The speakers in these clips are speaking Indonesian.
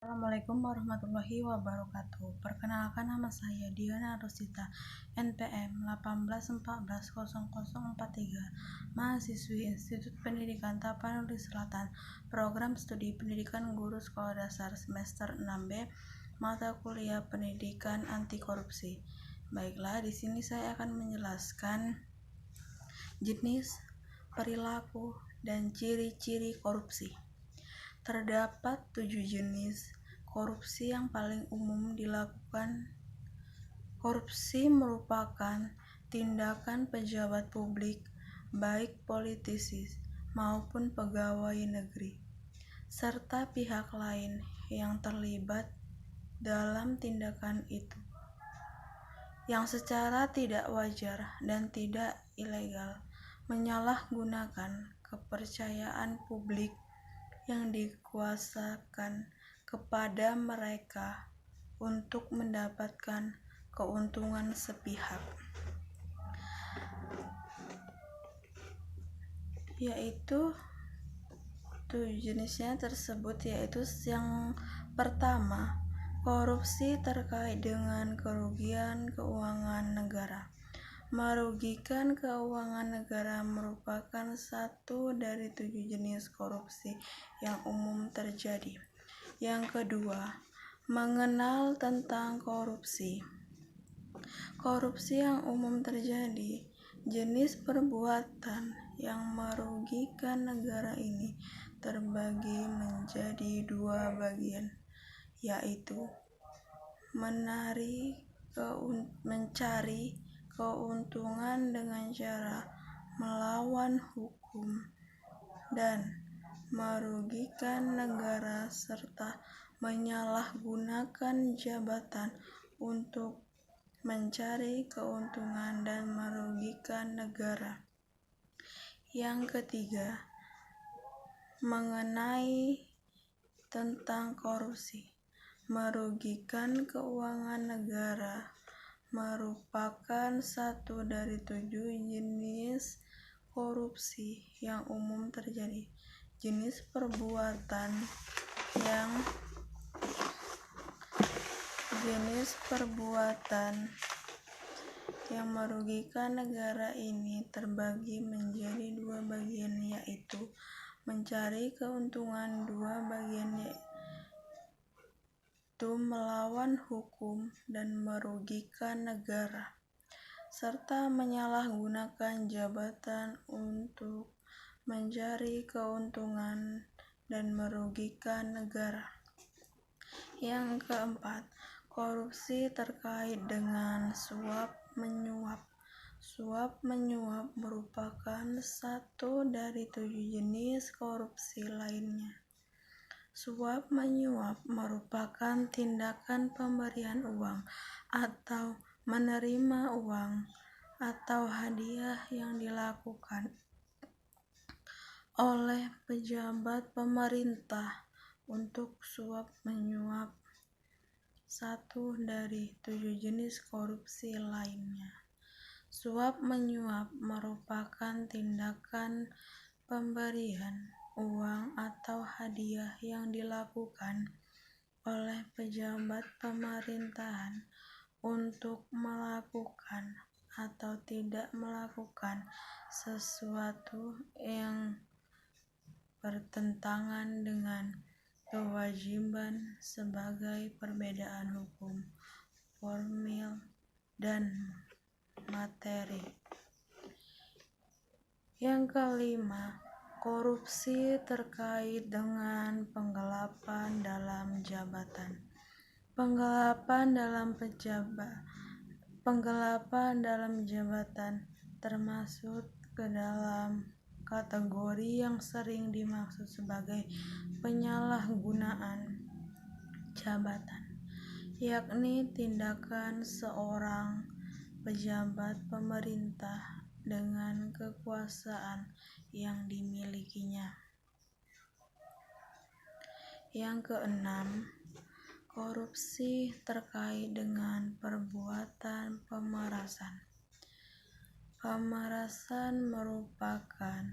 Assalamualaikum warahmatullahi wabarakatuh. Perkenalkan, nama saya Diana Rosita, NPM 18140043, mahasiswi Institut Pendidikan Tapanuli Selatan, Program Studi Pendidikan Guru Sekolah Dasar semester 6B, mata kuliah Pendidikan Anti Korupsi. Baiklah, di sini saya akan menjelaskan jenis, perilaku, dan ciri-ciri korupsi. Terdapat 7 jenis korupsi yang paling umum dilakukan. Korupsi merupakan tindakan pejabat publik, baik politisi maupun pegawai negeri, serta pihak lain yang terlibat dalam tindakan itu, yang secara tidak wajar dan tidak ilegal menyalahgunakan kepercayaan publik yang dikuasakan kepada mereka untuk mendapatkan keuntungan sepihak, yaitu 7 jenisnya tersebut, yaitu yang pertama, korupsi terkait dengan kerugian keuangan negara. Merugikan keuangan negara merupakan satu dari 7 jenis korupsi yang umum terjadi. Yang kedua, mengenal tentang korupsi. Korupsi yang umum terjadi, jenis perbuatan yang merugikan negara ini terbagi menjadi 2 bagian, yaitu mencari keuntungan dengan cara melawan hukum dan merugikan negara serta menyalahgunakan jabatan untuk mencari keuntungan dan merugikan negara. Yang ketiga, mengenai tentang korupsi. Merugikan keuangan negara merupakan satu dari 7 jenis korupsi yang umum terjadi. Jenis perbuatan yang merugikan negara ini terbagi menjadi 2 bagian, yaitu mencari keuntungan, 2 bagian yaitu melawan hukum dan merugikan negara, serta menyalahgunakan jabatan untuk mencari keuntungan dan merugikan negara. Yang keempat, korupsi terkait dengan suap-menyuap. Suap-menyuap merupakan satu dari 7 jenis korupsi lainnya. Suap-menyuap merupakan tindakan pemberian uang atau menerima uang atau hadiah yang dilakukan oleh pejabat pemerintah untuk suap-menyuap, satu dari 7 jenis korupsi lainnya. Suap-menyuap merupakan tindakan pemberian uang atau hadiah yang dilakukan oleh pejabat pemerintahan untuk melakukan atau tidak melakukan sesuatu yang bertentangan dengan kewajiban sebagai perbedaan hukum formil dan materi. Yang kelima, korupsi terkait dengan penggelapan dalam jabatan. Penggelapan dalam jabatan termasuk ke dalam kategori yang sering dimaksud sebagai penyalahgunaan jabatan, yakni tindakan seorang pejabat pemerintah dengan kekuasaan yang dimilikinya. Yang keenam, korupsi terkait dengan perbuatan pemerasan. Pemerasan merupakan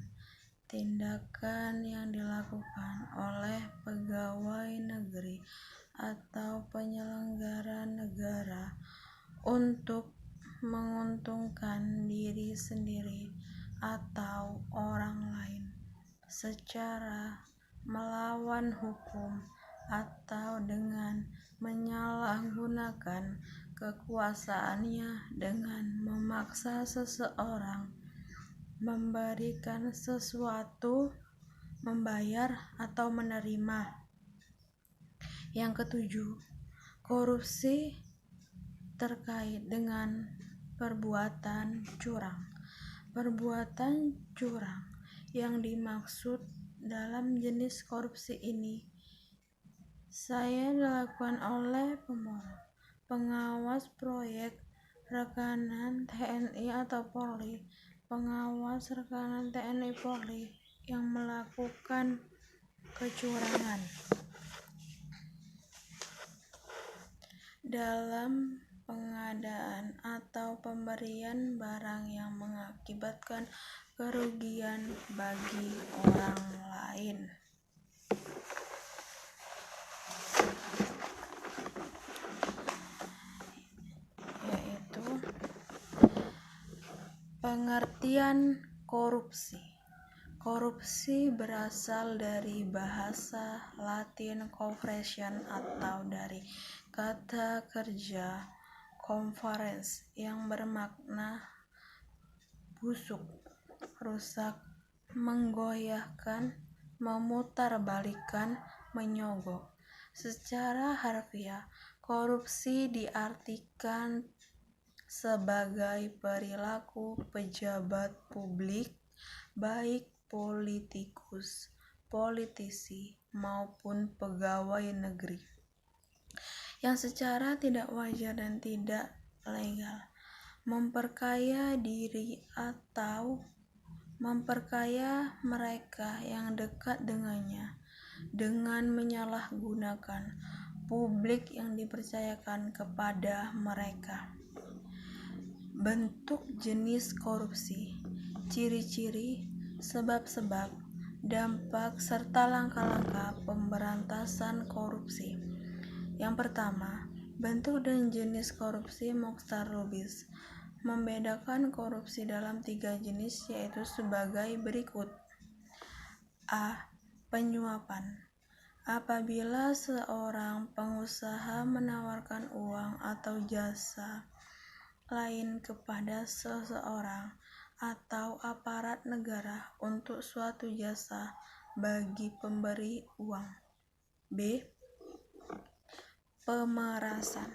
tindakan yang dilakukan oleh pegawai negeri atau penyelenggara negara untuk menguntungkan diri sendiri atau orang lain secara melawan hukum atau dengan menyalahgunakan kekuasaannya dengan memaksa seseorang memberikan sesuatu, membayar atau menerima. Yang ketujuh, korupsi terkait dengan perbuatan curang. Perbuatan curang yang dimaksud dalam jenis korupsi ini saya dilakukan oleh pengawas proyek, rekanan TNI atau Polri, pengawas rekanan TNI Polri yang melakukan kecurangan dalam pengadaan atau pemberian barang yang mengakibatkan kerugian bagi orang lain. Yaitu pengertian korupsi. Korupsi berasal dari bahasa Latin corporation atau dari kata kerja conference yang bermakna busuk, rusak, menggoyahkan, memutarbalikkan, menyogok. Secara harfiah, korupsi diartikan sebagai perilaku pejabat publik, baik politikus, politisi, maupun pegawai negeri, yang secara tidak wajar dan tidak legal memperkaya diri atau memperkaya mereka yang dekat dengannya dengan menyalahgunakan publik yang dipercayakan kepada mereka. Bentuk jenis korupsi, ciri-ciri, sebab-sebab, dampak, serta langkah-langkah pemberantasan korupsi. Yang pertama, bentuk dan jenis korupsi. Mokhtar Lubis membedakan korupsi dalam 3 jenis, yaitu sebagai berikut. A. Penyuapan. Apabila seorang pengusaha menawarkan uang atau jasa lain kepada seseorang atau aparat negara untuk suatu jasa bagi pemberi uang. B. Pemerasan.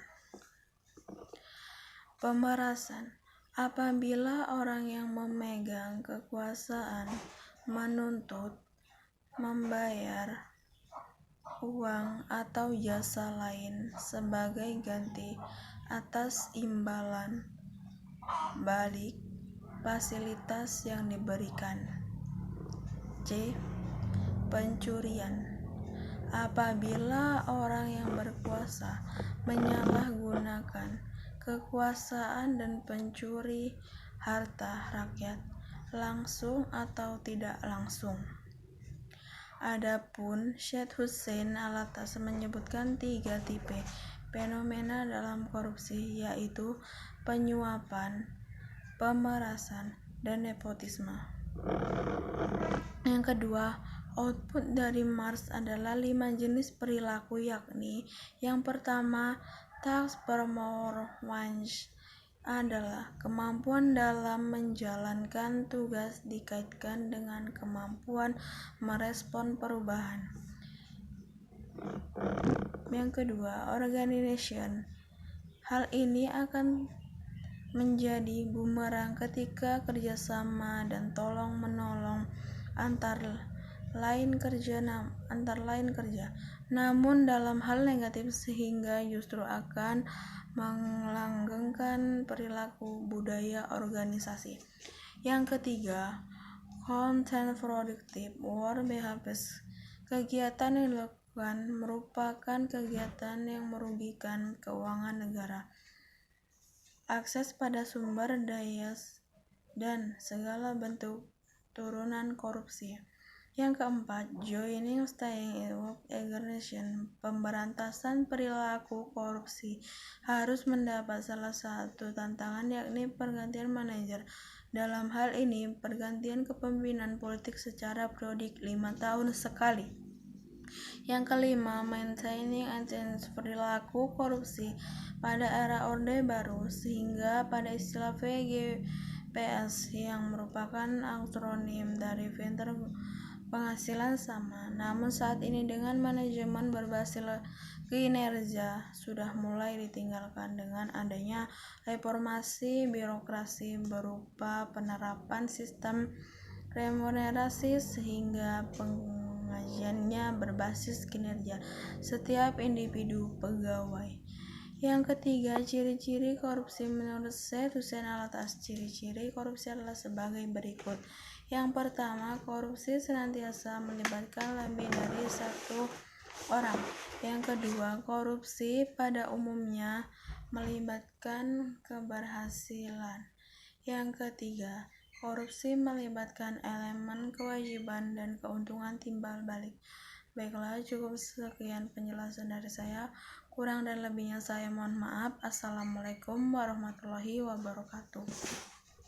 Pemerasan apabila orang yang memegang kekuasaan menuntut, membayar uang atau jasa lain sebagai ganti atas imbalan balik fasilitas yang diberikan. C. Pencurian apabila orang yang berkuasa menyalahgunakan kekuasaan dan pencuri harta rakyat langsung atau tidak langsung. Adapun Syed Hussein Alatas menyebutkan 3 tipe fenomena dalam korupsi, yaitu penyuapan, pemerasan, dan nepotisme. Yang kedua, output dari Marx adalah 5 jenis perilaku, yakni yang pertama, task performance adalah kemampuan dalam menjalankan tugas dikaitkan dengan kemampuan merespon perubahan. Yang kedua, organization. Hal ini akan menjadi bumerang ketika kerjasama dan tolong-menolong antar lain kerja, namun dalam hal negatif, sehingga justru akan melanggengkan perilaku budaya organisasi. Yang ketiga, content productive work behaviors. Kegiatan yang dilakukan merupakan kegiatan yang merugikan keuangan negara, akses pada sumber daya, dan segala bentuk turunan korupsi. Yang keempat, joining staying in work aggression. Pemberantasan perilaku korupsi harus mendapat salah satu tantangan, yakni pergantian manajer. Dalam hal ini, pergantian kepemimpinan politik secara periodik 5 tahun sekali. Yang kelima, maintaining intense perilaku korupsi pada era Orde Baru, sehingga pada istilah VGPS yang merupakan akronim dari Pinter penghasilan sama. Namun saat ini dengan manajemen berbasis kinerja sudah mulai ditinggalkan dengan adanya reformasi birokrasi berupa penerapan sistem remunerasi sehingga pengajiannya berbasis kinerja setiap individu pegawai. Yang ketiga, ciri-ciri korupsi menurut Syed Hussein Alatas. Ciri-ciri korupsi adalah sebagai berikut. Yang pertama, korupsi senantiasa melibatkan lebih dari satu orang. Yang kedua, korupsi pada umumnya melibatkan keberhasilan. Yang ketiga, korupsi melibatkan elemen kewajiban dan keuntungan timbal balik. Baiklah, cukup sekian penjelasan dari saya. Kurang dan lebihnya saya mohon maaf. Assalamualaikum warahmatullahi wabarakatuh.